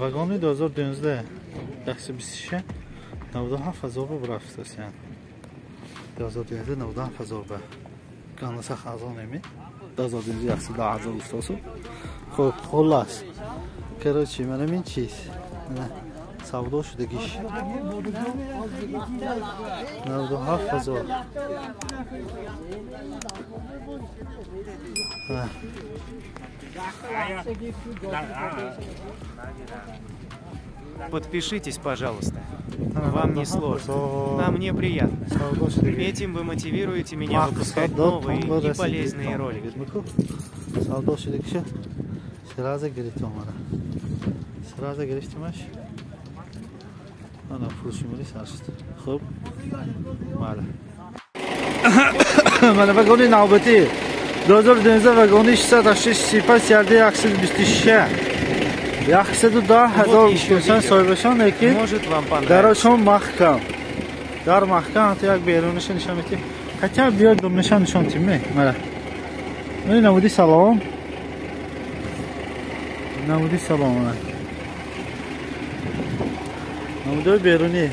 Вагони 2012 126 97000 ба рафтасян. 2012 97000 ба. Канаса хазон еми. 2012 110,000 устосу. Хоб, холас. Короче, мене мин чиз. Savdo şuradaki 97000. Подпишитесь, пожалуйста. Вам не сложно, а мне приятно. Этим вы мотивируете меня выпускать новые и полезные ролики. Сразу грифтимаш. Ana puluşumuz sarstı. Xo'p. Mana. Mana vagoni navbati. 2012 vagoni 686 yardı yaksı büstüşe. Yaksı da 1000 soybashon lekin Может вам понравится. Дарашон mahkam. Dar mahkam to yak berunish nishon metim. Хотя бiyod nishon timi. Mana. Mana navudi salom. Navudi salom. Namudoy beruni.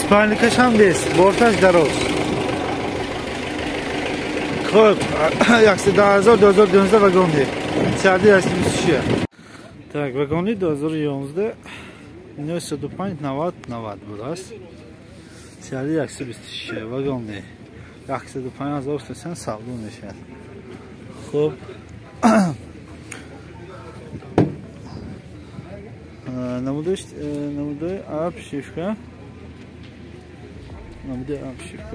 Spalnikash ham des, bortaj daroz. Xo'p, yaxshi 2012 vagondir. Siyadi yaxshi. Так, вагони 2011 95 90 burası. Siyadi yaxshi vagonni. Yaxshi 5000 sen savdo meşer. Xo'p. Namudoy обшивка.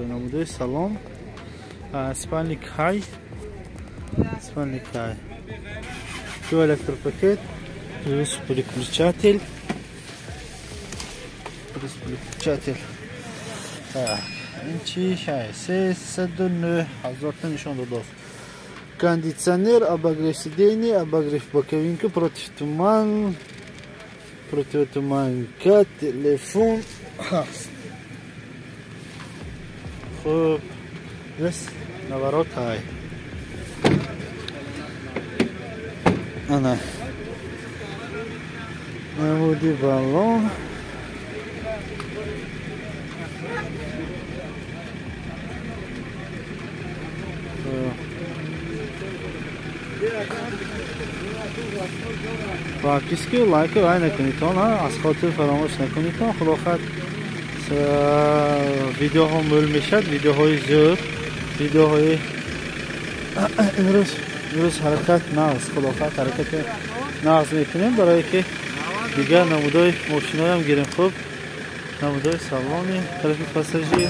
Namudoy salon. Spalnik high. Şu elektropakет, плюс переключатель. Так, инчи шайсе садуны азотный нишон додов. Кондиционер, обогрев сидений, обогрев боковинка, противотуманка, телефон. Хоп, здесь наворот хай. Ana. Navudi balon. Практически лайки рай накунид, аз хотир фаромӯш накунид. Худохат видеоҳо мӯл мешад, видеоҳои зӯд, видеоҳои امروز حرکت ناز خلافت حرکت ناز میکنیم برای که دیگر نمودای ماشینای هم گیریم. خوب نمودای سالانی طرف پاساژیر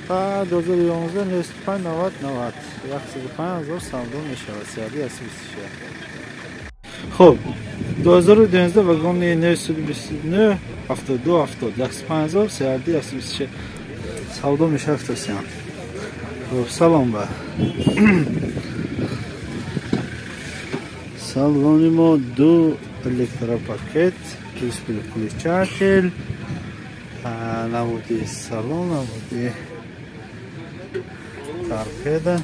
تا 2011 95 90 135,000 savdo میشود. سیادی اصلی بسیار. خب 2012 وگونی 929 72 105,000 سیادی اصلی بسیار savdo میشود. توسیان Salon ба. Salonimo 2 elektropakет, плюс переключатель. Наводи салон, наводи торпеда.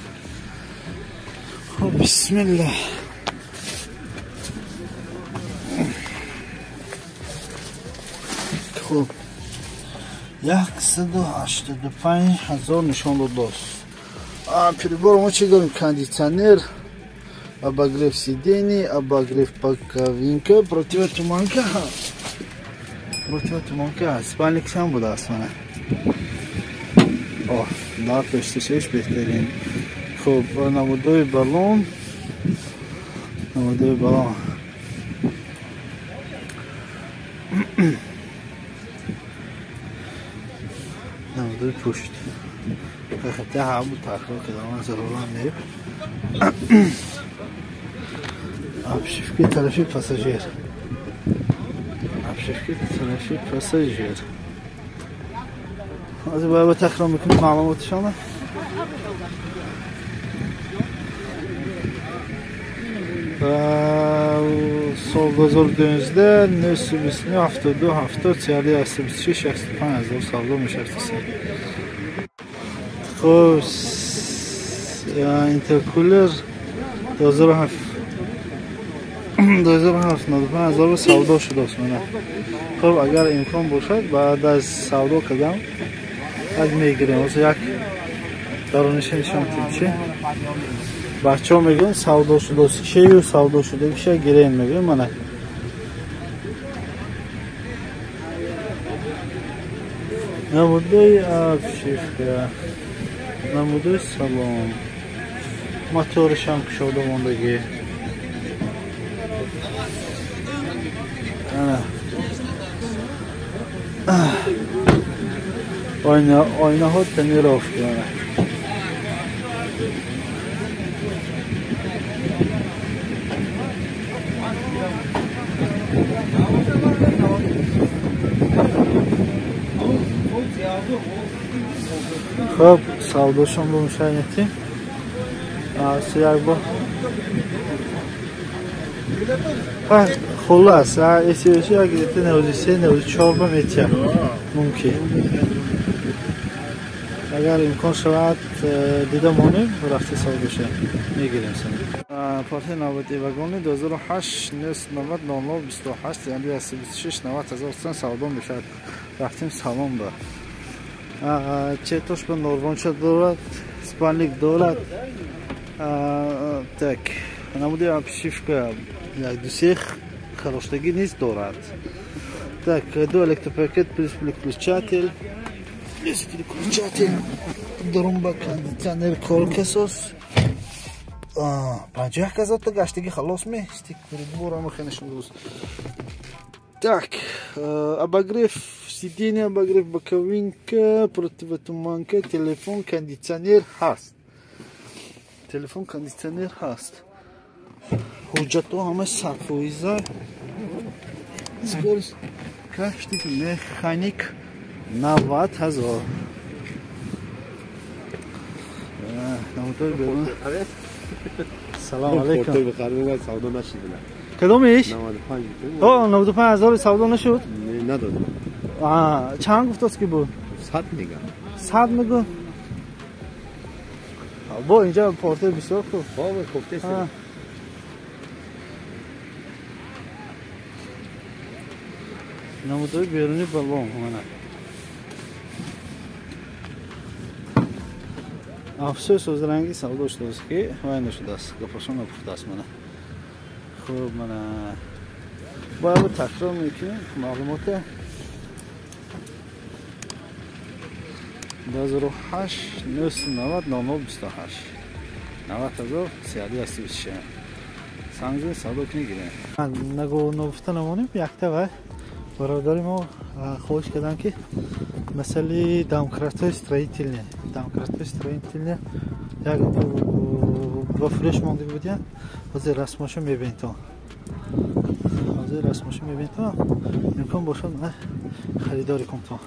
Бисмилlah. Xo'p. 185,000 nishon do'st. Прибор мы говорим кондиционер, обогрев сидений, обогрев боковинка, противотуманка. Спальник сам будет асмана. О, да, почти шесть бехтерин. Хоп, наводой баллон. Наводой пушт. Хотя абу такро, когда он зарулан не. Обшивки тарифи пассажир. از باید تکرار میکنیم معلوماتشان. سال 2012 929 72 70 40 86 65 هزار سالو میشه. خب اینترکولر 2007 95 هزار سودا شده است. خب اگر امکان باشد بعد از سودا کردم از میگیریم. از یک دارونش نشان تیمچه بچه ها میگن سودا شده است که و سودا شده که گیرین میگن منه نمودای افشیفه نمودای سلام موتورش هم شده موندگی آینه ها تنیر آف کنه. خب سوداشون رو میشنیدیم سیاق با خلاص اسیوشی اگه دیده 93 94 با میتیم ممکن اگر امکان شود دیده مانیم رفته سوداشه میگیریم سن پارتی نوبتی وگانی 2008 نصف 90 99 28 یعنی 26 90 هزار سن سودا میشه رفتیم سلام با چطورش به نوروانچه دارد سپانلیک دارد تک نموده اپشیف که یک دو سیخ خراشتگی نیست دارد تک دو الکتروپاکت پلیس چاتل درون با کندیشنر کار کساس 50,000 تا گشتگی خلاص می استیک برام خنشون روز так обогрев сидения обогрев боковинка противотуманка телефон кондиционер هست телефон кондиционер هست حجت ها همه صفویزه скорость кафтик механик 90,000 نمودای بیرون سلام علیکم کدومیش؟ 95,000 سودا نشد؟ نه نداد. چند گفت است که بود؟ 100 میگم. 100 میگم. با اینجا پارتر بسیار خوب. با گفته است. نمودای بیرونی بالام منه. افسوس از رنگی سودا شده است که وای نشده است. گفشون نپخته است منه. خوب منه باید تکرار میکنیم معلومات 2008 990 99 28 90,000 30 26 سانگزه سودا کنی گیریم نگو نگفته نمانیم یک تا برادری ما خوش کردن که مثلا دموکرات استرایتیلنه یک با فرش مانده بودیم حاضر رسماشو میبین تو امکان باشد من خریداری کنم تو